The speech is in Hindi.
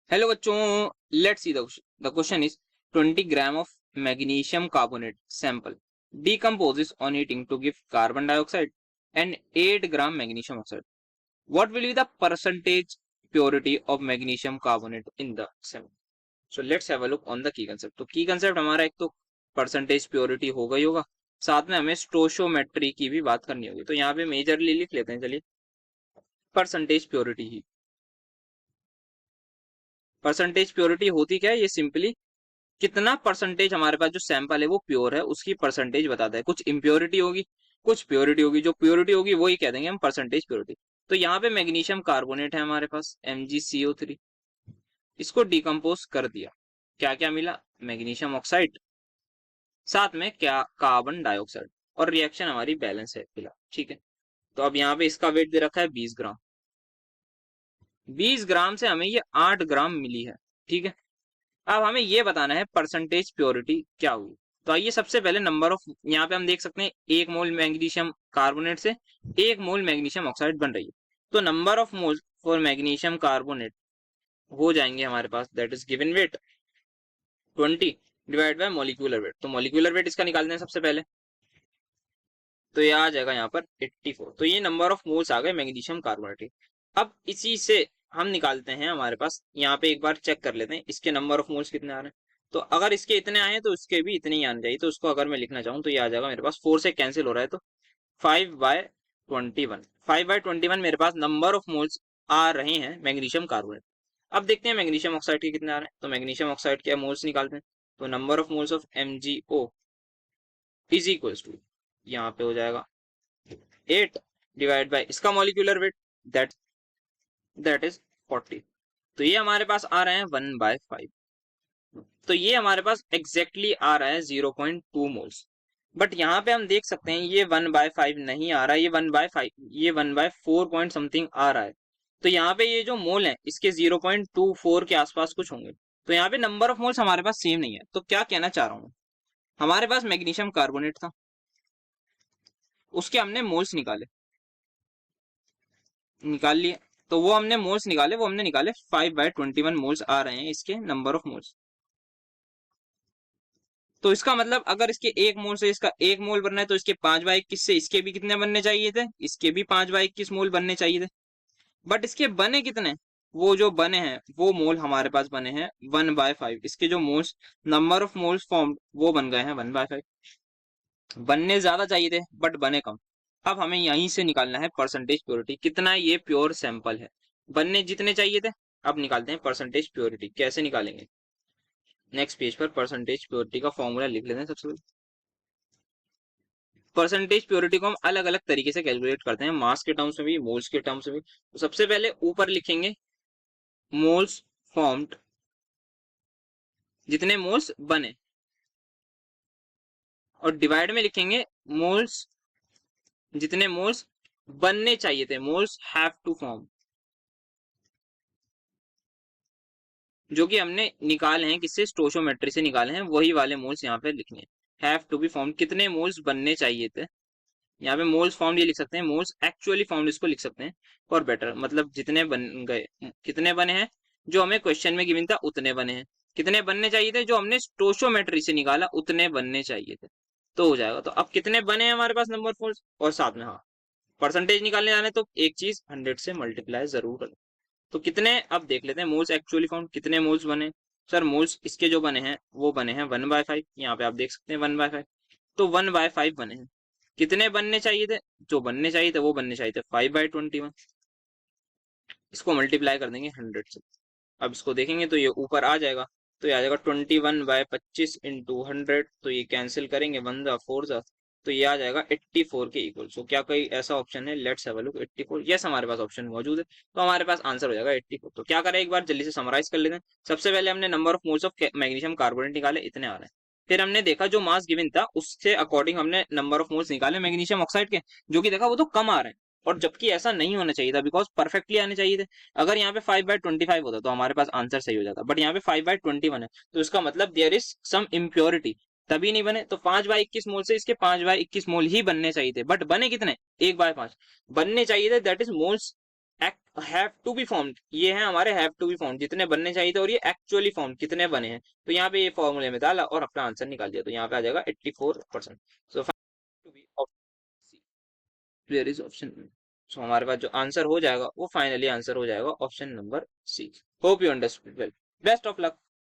हेलो बच्चों, let's see the question is 20 gram of magnesium carbonate sample decomposes on heating to give carbon dioxide and 8 gram magnesium oxide. What will be the percentage purity of magnesium carbonate in the sample? So let's have a look on the key concept. तो key concept हमारा एक तो परसेंटेज प्योरिटी होगा ही होगा, साथ में हमें स्टोशियोमेट्री की भी बात करनी होगी। तो यहाँ पे मेजरली लिख लेते हैं, चलिए परसेंटेज प्योरिटी ही। परसेंटेज प्योरिटी होती क्या है, ये सिंपली कितना परसेंटेज हमारे पास जो सैंपल है वो प्योर है उसकी परसेंटेज बताता है। कुछ इम्प्योरिटी होगी, कुछ प्योरिटी होगी, जो प्योरिटी होगी वही कह देंगे हम परसेंटेज प्योरिटी। तो यहाँ पे मैग्नीशियम कार्बोनेट है हमारे पास MgCO3, इसको डिकम्पोज कर दिया, क्या क्या मिला, मैग्नीशियम ऑक्साइड, साथ में क्या, कार्बन डाइऑक्साइड, और रिएक्शन हमारी बैलेंस है फिलहाल, ठीक है। तो अब यहाँ पे इसका वेट दे रखा है 20 ग्राम, 20 ग्राम से हमें ये 8 ग्राम मिली है, ठीक है। अब हमें ये बताना है परसेंटेज प्योरिटी क्या हुई। तो आइए सबसे पहले नंबर ऑफ, यहाँ पे हम देख सकते हैं 1 मोल मैग्नीशियम कार्बोनेट से 1 मोल मैग्नीशियम ऑक्साइड बन रही है। तो number of mole for magnesium carbonate हो जाएंगे हमारे पास, that is given weight 20 divide by molecular weight. तो मॉलिक्यूलर वेट इसका निकालते हैं सबसे पहले, तो ये आ जाएगा यहाँ पर 84। तो ये नंबर ऑफ मोल्स आ गए मैग्नीशियम कार्बोनेट के। अब इसी से हम निकालते हैं, हमारे पास यहाँ पे एक बार चेक कर लेते हैं इसके नंबर ऑफ मोल्स कितने आ रहे हैं। तो अगर इसके इतने आए हैं तो इसके भी इतने ही आने चाहिए। तो उसको अगर मैं लिखना चाहूँ तो ये आ जाएगा मेरे पास, 4 से कैंसिल हो रहा है तो 5/21, 5/21 मेरे पास नंबर ऑफ मोल्स आ रहे हैं मैग्नीशियम कार्बोनेट। अब देखते हैं मैग्नीशियम ऑक्साइड के कितने आ रहे हैं। तो मैग्नीशियम ऑक्साइड के मोल्स निकालते हैं। तो number of moles of MgO is equals to, यहाँ पे हो जाएगा 8 डिवाइड बाय इसका molecular weight, that that is 40। तो ये हमारे पास आ रहे हैं 1/5। तो ये हमारे पास एग्जैक्टली आ रहा है 0.2 मोल्स। बट यहाँ पे हम देख सकते हैं ये 1/5 नहीं आ रहा है, ये 1/5, ये 1/4 पॉइंट समथिंग आ रहा है। तो यहाँ पे ये जो मोल है इसके 0.24 के आसपास कुछ होंगे। तो यहाँ पे नंबर ऑफ मोल्स हमारे पास सेम नहीं है। तो क्या कहना चाह रहा हूँ, हमारे पास मैग्नीशियम कार्बोनेट था, उसके हमने मोल्स निकाल लिए। तो वो हमने मोल्स निकाले, वो हमने निकाले 5/21 मोल्स आ रहे हैं इसके नंबर ऑफ मोल्स। तो इसका मतलब अगर इसके 1 मोल से इसका 1 मोल बनना है तो इसके 5/21 से इसके भी कितने बनने चाहिए थे, इसके भी 5/21 मोल बनने चाहिए थे। बट इसके बने कितने, वो जो बने हैं वो मोल हमारे पास बने हैं 1/5। इसके जो moles, number of moles form वो बन गए हैं 1/5। बनने ज्यादा चाहिए थे बट बने कम। अब हमें यहीं से निकालना है परसेंटेज प्योरिटी, कितना ये प्योर सैंपल है। बनने जितने चाहिए थे, अब निकालते हैं परसेंटेज प्योरिटी। कैसे निकालेंगे, नेक्स्ट पेज पर परसेंटेज प्योरिटी का फॉर्मूला लिख लेते हैं सबसे पहले। परसेंटेज प्योरिटी को हम अलग अलग तरीके से कैलकुलेट करते हैं, मास के टर्म्स में भी, मोल्स के टर्म्स में भी। तो सबसे पहले ऊपर लिखेंगे मोल्स फॉर्म्ड, जितने मोल्स बने, और डिवाइड में लिखेंगे मोल्स, जितने मोल्स बनने चाहिए थे, मोल्स हैव टू फॉर्म, जो कि हमने निकाले हैं किससे, स्टोशियोमेट्री से निकाले हैं, वही वाले मोल्स यहाँ पे लिखने हैं। हैव टू बी फॉर्म, कितने मोल्स बनने चाहिए थे। यहाँ पे मोल्स फॉर्म ये लिख सकते हैं, मोल्स एक्चुअली फॉर्म इसको लिख सकते हैं फॉर बेटर, मतलब जितने बन गए, कितने बने हैं जो हमें क्वेश्चन में गिवन था उतने बने हैं। कितने बनने चाहिए थे, जो हमने स्टोशियोमेट्री से निकाला उतने बनने चाहिए थे। तो हो जाएगा। तो अब कितने बने हैं हमारे पास नंबर ऑफ मोल्स, और साथ में हाँ परसेंटेज निकालने जाने तो एक चीज 100 से मल्टीप्लाई जरूर करें। तो कितने, अब देख लेते हैं मोल्स एक्चुअली फाउंड, कितने मोल्स बने। सर मोल्स इसके जो बने हैं वो बने हैं 1/5, यहाँ पे आप देख सकते हैं 1/5। तो 1/5 बने हैं। कितने बनने चाहिए थे, जो बनने चाहिए थे वो बनने चाहिए थे 5/21। इसको मल्टीप्लाई कर देंगे 100 से। अब इसको देखेंगे तो ये ऊपर आ जाएगा, तो ये आ जाएगा 21/25 इंटू 100। तो ये कैंसिल करेंगे, 1 जा 4 जा, तो ये आ जाएगा 84 के इक्वल। सो क्या कोई ऐसा ऑप्शन है, let's have a look. 84, yes हमारे पास ऑप्शन मौजूद है। तो हमारे पास आंसर हो जाएगा 84। तो क्या करें, एक बार जल्दी से समराइज कर लेते हैं। सबसे पहले हमने number of moles of magnesium carbonate निकाले, इतने आ रहे हैं। फिर हमने देखा जो मास गिवन था उससे अकॉर्डिंग हमने नंबर ऑफ मोल्स निकाले मैग्नीशियम ऑक्साइड के, जो कि देखा वो तो कम आ रहे हैं। और जबकि ऐसा नहीं होना चाहिए था, बिकॉज परफेक्टली आने चाहिए थे। अगर यहाँ पे 5/25 होता तो हमारे पास आंसर सही हो जाता, बट यहाँ पे 5/21 है, तो इसका मतलब देयर इज सम इम्प्योरिटी, तभी नहीं बने। तो 5/21 मोल से इसके 5/21 मोल ही बनने चाहिए थे, बट बने कितने, 1/5 बनने चाहिए थे, that is moles have to be formed, ये है हमारे हैव टू बी फॉर्म्ड, जितने बनने चाहिए थे, और ये एक्चुअली फॉर्म कितने बने हैं। तो यहाँ पे ये फॉर्मूले में डाला और अपना आंसर निकाल दिया, तो यहाँ पे आ जाएगा 84%। So to be option, clear is option. So हमारे पास जो आंसर हो जाएगा वो फाइनली आंसर हो जाएगा option number C. Hope you understood well. Best of luck.